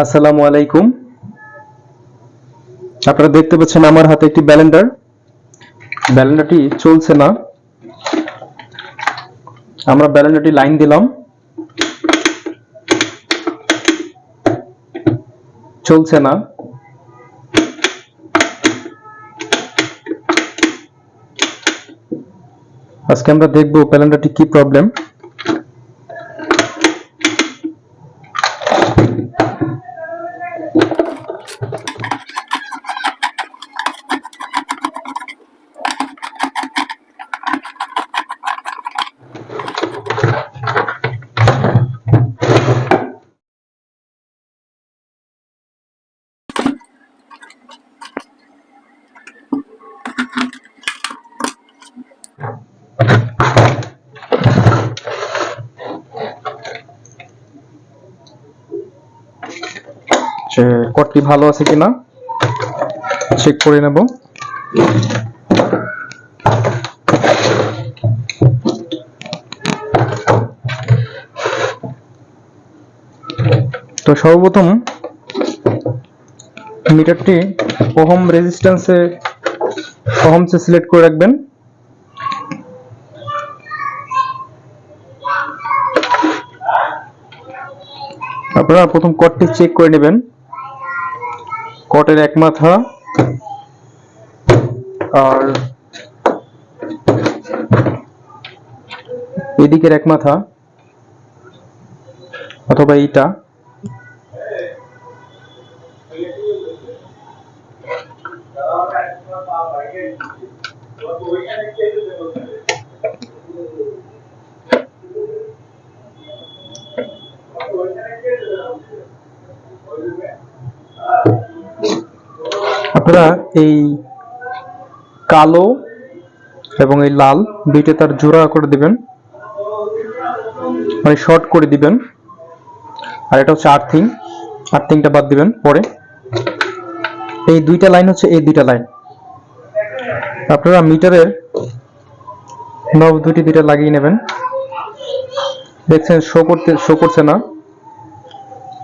আসসালামু আলাইকুম। আপনারা দেখতে পাচ্ছেন আমার হাতে একটি ব্যালেন্ডার। ব্যালেন্ডারটি চলছে না। আমরা ব্যালেন্ডারটি লাইন দিলাম, চলছে না। আজকে আমরা দেখব ব্যালেন্ডারটি কি প্রবলেম। যে কর্ডটি ভালো আছে কিনা চেক করে নেব। তো সর্বপ্রথম মিটারটি ওহম রেজিস্ট্যান্সে ওহমসে সিলেক্ট করে রাখবেন। আপনারা প্রথম কর্ডটি চেক করে নেবেন। কর্ডের এক মাথা আর এদিকের এক মাথা অথবা এইটা আপনারা এই কালো এবং এই লাল দুইটা তার জোড়া করে দিবেন, মানে শর্ট করে দিবেন। আর এটা হচ্ছে আর্থিংটা বাদ দিবেন পরে। এই দুইটা লাইন হচ্ছে এই দুইটা লাইন। আপনারা মিটারের নব দুইটা লাগিয়ে নেবেন। দেখছেন শো করছে না।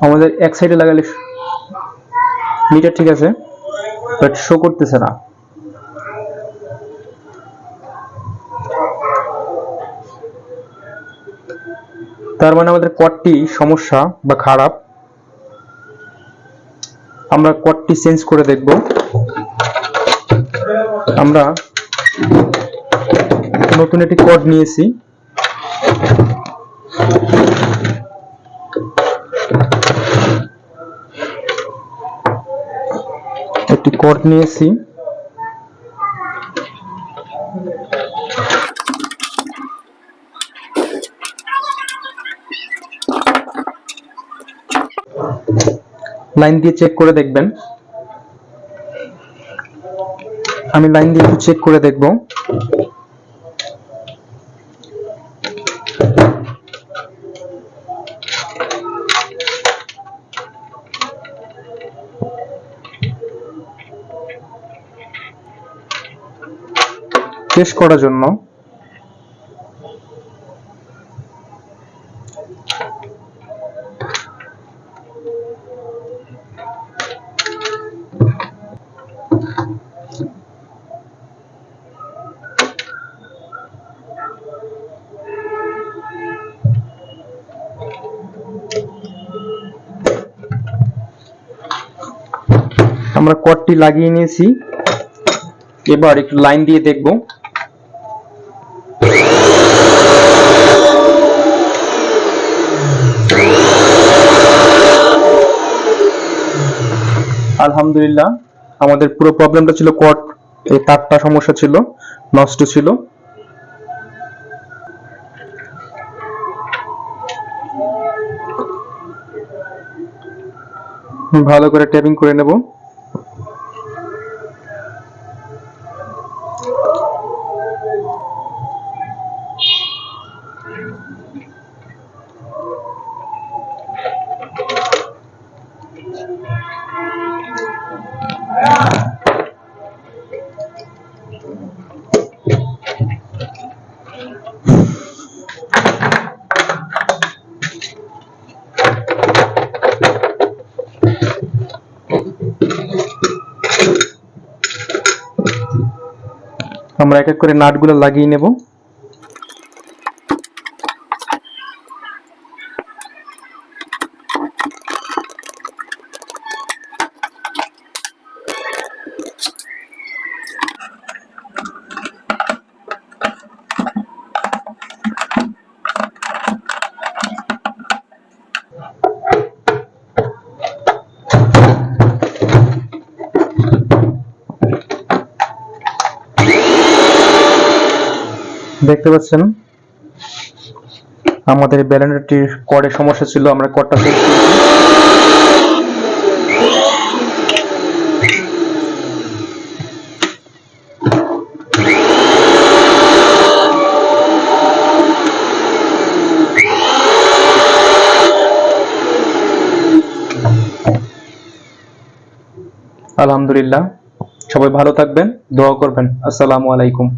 আমাদের এক সাইডে লাগালে মিটার ঠিক আছে, বাট শো করতেছে না। তার মানে আমাদের কর্ডটি সমস্যা বা খারাপ। আমরা কর্ডটি চেঞ্জ করে দেখব। আমরা নতুন একটি কর্ড নিয়েছি। একটি কর্ড নিয়েছি। লাইন দিয়ে চেক করে দেখবেন। আমি লাইন দিয়ে একটু চেক করে দেখব। টেস্ট করার জন্য আমরা কর্ডটি লাগিয়ে নিয়েছি। এবার একটু লাইন দিয়ে দেখব। আলহামদুলিল্লাহ, আমাদের পুরো প্রবলেমটা ছিল কর্ড, এই তারটা সমস্যা ছিল, নষ্ট ছিল। ভালো করে ট্যাপিং করে নেব। আমরা এক এক করে নাটগুলো লাগিয়ে নেব। দেখতে পাচ্ছেন আমাদের ব্লেন্ডারটির কর্ডে সমস্যা ছিল, আমরা কর্ডটা চেঞ্জ করেছি। আলহামদুলিল্লাহ, সবাই ভালো থাকবেন, দোয়া করবেন। আসসালামু আলাইকুম।